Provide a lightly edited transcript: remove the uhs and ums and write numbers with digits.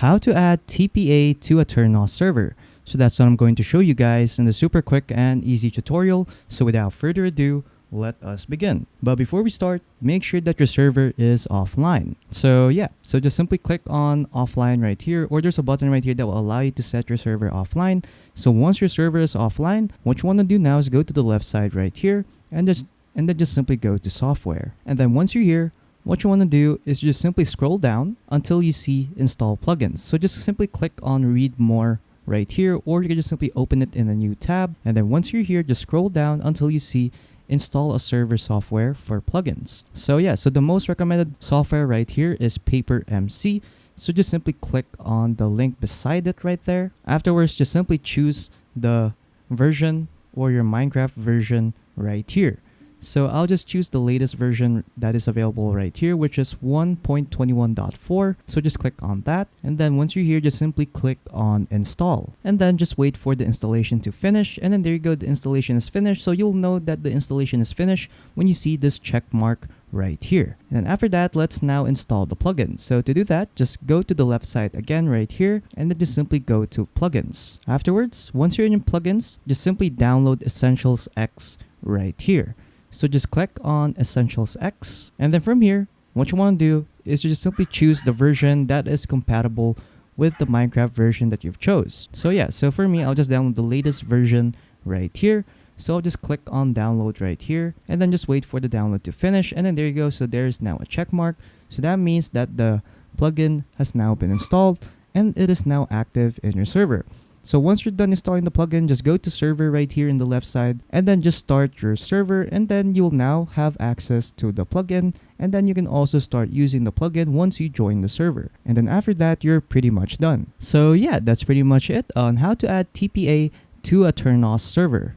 how to add TPA to Aternos Server. So that's what I'm going to show you guys in the super quick and easy tutorial. So without further ado, let us begin. But before we start, make sure that your server is offline. So just simply click on offline right here, or there's a button right here that will allow you to set your server offline. So once your server is offline, what you want to do now is go to the left side right here and then just simply go to software. And then once you're here, what you want to do is just simply scroll down until you see install plugins. So just simply click on read more right here, or you can just simply open it in a new tab. And then once you're here, just scroll down until you see install a server software for plugins. So the most recommended software right here is Paper MC. So just simply click on the link beside it right there. Afterwards, just simply choose the version or your Minecraft version right here. So I'll just choose the latest version that is available right here, which is 1.21.4. So just click on that. And then once you're here, just simply click on install. And then just wait for the installation to finish. And then there you go, the installation is finished. So you'll know that the installation is finished when you see this check mark right here. And then after that, let's now install the plugin. So to do that, just go to the left side again right here, and then just simply go to plugins. Afterwards, once you're in plugins, just simply download Essentials X right here. So just click on Essentials X, and then from here, what you want to do is you just simply choose the version that is compatible with the Minecraft version that you've chose. So for me, I'll just download the latest version right here. So I'll just click on download right here, and then just wait for the download to finish, and then there you go. So there's now a check mark. So that means that the plugin has now been installed and it is now active in your server. So once you're done installing the plugin, just go to server right here in the left side, and then just start your server, and then you'll now have access to the plugin, and then you can also start using the plugin once you join the server. And then after that, you're pretty much done. So that's pretty much it on how to add TPA to Aternos Server.